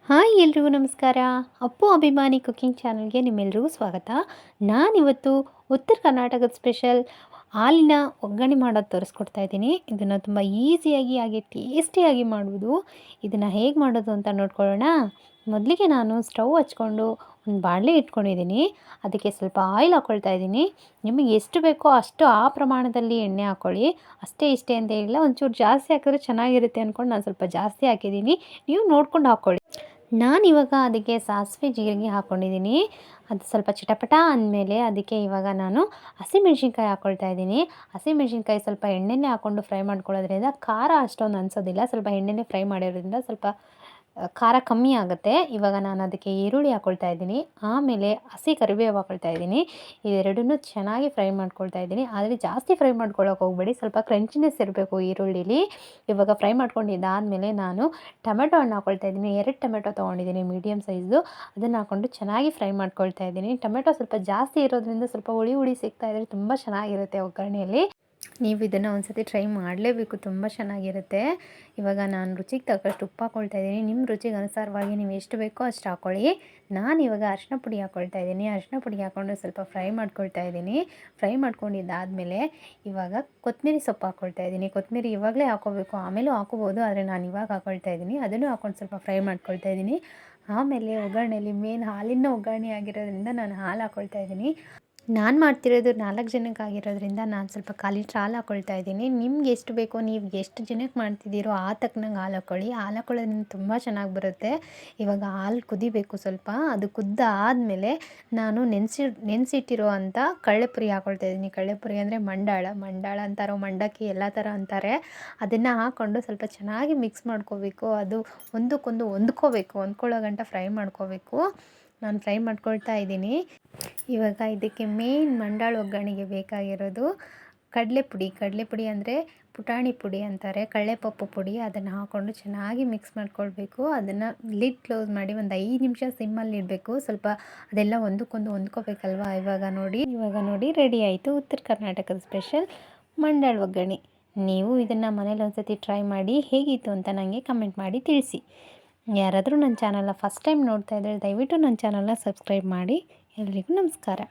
Hi ಎಲ್ರಿಗೂ ನಮಸ್ಕಾರ. ಅಪ್ಪು ಅಭಿಮಾನಿ ಕುಕಿಂಗ್ ಚಾನಲ್ಗೆ ನಿಮ್ಮೆಲ್ರಿಗೂ ಸ್ವಾಗತ. ನಾನಿವತ್ತು ಉತ್ತರ ಕರ್ನಾಟಕದ ಸ್ಪೆಷಲ್ ಹಾಲಿನ ಒಗ್ಗರಣೆ ಮಾಡೋದು ತೋರಿಸ್ಕೊಡ್ತಾ ಇದ್ದೀನಿ. ಇದನ್ನು ತುಂಬ ಈಸಿಯಾಗಿ ಹಾಗೆ ಟೇಸ್ಟಿಯಾಗಿ ಮಾಡುವುದು. ಇದನ್ನು ಹೇಗೆ ಮಾಡೋದು ಅಂತ ನೋಡ್ಕೊಳ್ಳೋಣ. ಮೊದಲಿಗೆ ನಾನು ಸ್ಟವ್ ಹಚ್ಕೊಂಡು ಒಂದು ಬಾಣಲೆ ಇಟ್ಕೊಂಡಿದ್ದೀನಿ. ಅದಕ್ಕೆ ಸ್ವಲ್ಪ ಆಯಿಲ್ ಹಾಕ್ಕೊಳ್ತಾ ಇದ್ದೀನಿ. ನಿಮಗೆ ಎಷ್ಟು ಬೇಕೋ ಅಷ್ಟು ಆ ಪ್ರಮಾಣದಲ್ಲಿ ಎಣ್ಣೆ ಹಾಕ್ಕೊಳ್ಳಿ. ಅಷ್ಟೇ ಇಷ್ಟೇ ಅಂತ ಏನಿಲ್ಲ, ಒಂಚೂರು ಜಾಸ್ತಿ ಹಾಕಿದ್ರೆ ಚೆನ್ನಾಗಿರುತ್ತೆ ಅಂದ್ಕೊಂಡು ನಾನು ಸ್ವಲ್ಪ ಜಾಸ್ತಿ ಹಾಕಿದ್ದೀನಿ. ನೀವು ನೋಡ್ಕೊಂಡು ಹಾಕ್ಕೊಳ್ಳಿ. ನಾನಿವಾಗ ಅದಕ್ಕೆ ಸಾಸಿವೆ ಜೀರಿಗೆ ಹಾಕ್ಕೊಂಡಿದ್ದೀನಿ. ಅದು ಸ್ವಲ್ಪ ಚಿಟಪಟ ಅಂದಮೇಲೆ ಅದಕ್ಕೆ ಇವಾಗ ನಾನು ಹಸಿಮೆಣ್ಸಿನ್ಕಾಯಿ ಹಾಕ್ಕೊಳ್ತಾ ಇದ್ದೀನಿ. ಹಸಿಮೆಣ್ಸಿನ್ಕಾಯಿ ಸ್ವಲ್ಪ ಎಣ್ಣೆನೇ ಹಾಕ್ಕೊಂಡು ಫ್ರೈ ಮಾಡ್ಕೊಳ್ಳೋದ್ರಿಂದ ಖಾರ ಅಷ್ಟೊಂದು ಅನಿಸೋದಿಲ್ಲ. ಸ್ವಲ್ಪ ಎಣ್ಣೆನೇ ಫ್ರೈ ಮಾಡಿರೋದ್ರಿಂದ ಸ್ವಲ್ಪ ಖಾರ ಕಮ್ಮಿ ಆಗುತ್ತೆ. ಇವಾಗ ನಾನು ಅದಕ್ಕೆ ಈರುಳ್ಳಿ ಹಾಕ್ಕೊಳ್ತಾ ಇದ್ದೀನಿ. ಆಮೇಲೆ ಹಸಿ ಕರಿಬೇವು ಹಾಕ್ಕೊಳ್ತಾ ಇದ್ದೀನಿ. ಇವೆರಡನ್ನೂ ಚೆನ್ನಾಗಿ ಫ್ರೈ ಮಾಡ್ಕೊಳ್ತಾ ಇದ್ದೀನಿ. ಆದರೆ ಜಾಸ್ತಿ ಫ್ರೈ ಮಾಡ್ಕೊಳ್ಳೋಕೆ ಹೋಗಬೇಡಿ, ಸ್ವಲ್ಪ ಕ್ರಂಚಿನೆಸ್ ಇರಬೇಕು ಈರುಳ್ಳಿಲಿ. ಇವಾಗ ಫ್ರೈ ಮಾಡ್ಕೊಂಡಿದ್ದಾದಮೇಲೆ ನಾನು ಟೊಮೆಟೊ ಹಣ್ಣು ಹಾಕ್ಕೊಳ್ತಾ ಇದ್ದೀನಿ. 2 ಟೊಮೆಟೊ ತೊಗೊಂಡಿದ್ದೀನಿ ಮೀಡಿಯಮ್ ಸೈಜು. ಅದನ್ನು ಹಾಕ್ಕೊಂಡು ಚೆನ್ನಾಗಿ ಫ್ರೈ ಮಾಡ್ಕೊಳ್ತಾ ಇದ್ದೀನಿ. ಟೊಮೆಟೊ ಸ್ವಲ್ಪ ಜಾಸ್ತಿ ಇರೋದ್ರಿಂದ ಸ್ವಲ್ಪ ಹುಳಿ ಹುಳಿ ಸಿಗ್ತಾ ಇದ್ದರೆ ತುಂಬ ಚೆನ್ನಾಗಿರುತ್ತೆ ಒಗ್ಗರಣೆಯಲ್ಲಿ. ನೀವು ಇದನ್ನು ಒಂದ್ಸತಿ ಟ್ರೈ ಮಾಡಲೇಬೇಕು, ತುಂಬ ಚೆನ್ನಾಗಿರುತ್ತೆ. ಇವಾಗ ನಾನು ರುಚಿಗೆ ತಕ್ಕಷ್ಟು ಉಪ್ಪು ಹಾಕ್ಕೊಳ್ತಾ ಇದ್ದೀನಿ. ನಿಮ್ಮ ರುಚಿಗೆ ಅನುಸಾರವಾಗಿ ನೀವು ಎಷ್ಟು ಬೇಕೋ ಅಷ್ಟು ಹಾಕ್ಕೊಳ್ಳಿ. ನಾನಿವಾಗ ಅರಿಶಿನ ಪುಡಿ ಹಾಕ್ಕೊಳ್ತಾ ಇದ್ದೀನಿ. ಅರಿಶಿನ ಪುಡಿ ಹಾಕ್ಕೊಂಡು ಸ್ವಲ್ಪ ಫ್ರೈ ಮಾಡ್ಕೊಳ್ತಾ ಇದ್ದೀನಿ. ಫ್ರೈ ಮಾಡ್ಕೊಂಡಿದ್ದಾದಮೇಲೆ ಇವಾಗ ಕೊತ್ತಂಬರಿ ಸೊಪ್ಪು ಹಾಕ್ಕೊಳ್ತಾ ಇದ್ದೀನಿ. ಕೊತ್ತಂಬರಿ ಇವಾಗಲೇ ಹಾಕ್ಕೋಬೇಕು, ಆಮೇಲೂ ಹಾಕ್ಕೋಬೋದು, ಆದರೆ ನಾನು ಇವಾಗ ಹಾಕ್ಕೊಳ್ತಾ ಇದ್ದೀನಿ. ಅದನ್ನು ಹಾಕ್ಕೊಂಡು ಸ್ವಲ್ಪ ಫ್ರೈ ಮಾಡ್ಕೊಳ್ತಾ ಇದ್ದೀನಿ. ಆಮೇಲೆ ಒಗ್ಗರಣೆಯಲ್ಲಿ ಮೇನ್ ಹಾಲಿನ ಒಗ್ಗರಣೆ ಆಗಿರೋದ್ರಿಂದ ನಾನು ಹಾಲು ಹಾಕ್ಕೊಳ್ತಾ ಇದ್ದೀನಿ. ನಾನು ಮಾಡ್ತಿರೋದು 4 ಜನಕ್ಕೆ ಆಗಿರೋದ್ರಿಂದ ನಾನು ಸ್ವಲ್ಪ 1/4 ಲೀಟ್ರ್ ಹಾಲು ಹಾಕ್ಕೊಳ್ತಾ ಇದ್ದೀನಿ. ನಿಮ್ಗೆ ಎಷ್ಟು ಬೇಕೋ, ನೀವು ಎಷ್ಟು ಜನಕ್ಕೆ ಮಾಡ್ತಿದ್ದೀರೋ ಆ ತಕ್ಕನಂಗೆ ಹಾಲು ಹಾಕ್ಕೊಳ್ಳಿ. ಹಾಲು ಹಾಕ್ಕೊಳ್ಳೋದ್ರಿಂದ ತುಂಬ ಚೆನ್ನಾಗಿ ಬರುತ್ತೆ. ಇವಾಗ ಹಾಲು ಕುದಿಬೇಕು ಸ್ವಲ್ಪ. ಅದು ಕುದ್ದಾದಮೇಲೆ ನಾನು ನೆನೆಸಿಟ್ಟಿರೋ ಅಂಥ ಕಡಲೆಪುರಿ ಹಾಕ್ಕೊಳ್ತಾ ಇದ್ದೀನಿ. ಕಡಲೆಪುರಿ ಅಂದರೆ ಮಂಡಾಳ ಅಂತಾರೋ, ಮಂಡಕ್ಕಿ ಎಲ್ಲ ಥರ ಅಂತಾರೆ. ಅದನ್ನು ಹಾಕ್ಕೊಂಡು ಸ್ವಲ್ಪ ಚೆನ್ನಾಗಿ ಮಿಕ್ಸ್ ಮಾಡ್ಕೋಬೇಕು. ಅದು ಒಂದಕ್ಕೊಂದು ಹೊಂದ್ಕೊಳ್ಳೋ ಗಂಟ ಫ್ರೈ ಮಾಡ್ಕೋಬೇಕು. ನಾನು ಫ್ರೈ ಮಾಡ್ಕೊಳ್ತಾ ಇದ್ದೀನಿ. ಇವಾಗ ಇದಕ್ಕೆ ಮೇನ್ ಮಂಡಾಳು ಒಗ್ಗರಣೆಗೆ ಬೇಕಾಗಿರೋದು ಕಡಲೆಪುಡಿ ಅಂದರೆ ಪುಟಾಣಿ ಪುಡಿ ಅಂತಾರೆ, ಕಡಲೆಪಪ್ಪು ಪುಡಿ. ಅದನ್ನು ಹಾಕ್ಕೊಂಡು ಚೆನ್ನಾಗಿ ಮಿಕ್ಸ್ ಮಾಡ್ಕೊಳ್ಬೇಕು. ಅದನ್ನು ಲಿಡ್ ಕ್ಲೋಸ್ ಮಾಡಿ ಒಂದು 5 ನಿಮಿಷ ಸಿಮ್ಮಲ್ಲಿ ಇಡಬೇಕು. ಸ್ವಲ್ಪ ಅದೆಲ್ಲ ಒಂದಕ್ಕೊಂದು ಹೊಂದ್ಕೋಬೇಕಲ್ವ. ಇವಾಗ ನೋಡಿ ರೆಡಿ ಆಯಿತು ಉತ್ತರ ಕರ್ನಾಟಕದ ಸ್ಪೆಷಲ್ ಮಂಡಾಳು ಒಗ್ಗರಣೆ. ನೀವು ಇದನ್ನು ಮನೇಲಿ ಒಂದ್ಸತಿ ಟ್ರೈ ಮಾಡಿ ಹೇಗಿತ್ತು ಅಂತ ನನಗೆ ಕಮೆಂಟ್ ಮಾಡಿ ತಿಳಿಸಿ. ಯಾರಾದರೂ ನನ್ನ ಚಾನಲ್ನ ಫಸ್ಟ್ ಟೈಮ್ ನೋಡ್ತಾ ಇದ್ದರೆ ದಯವಿಟ್ಟು ನನ್ನ ಚಾನಲ್ನ ಸಬ್ಸ್ಕ್ರೈಬ್ ಮಾಡಿ. ಎಲ್ರಿಗೂ ನಮಸ್ಕಾರ.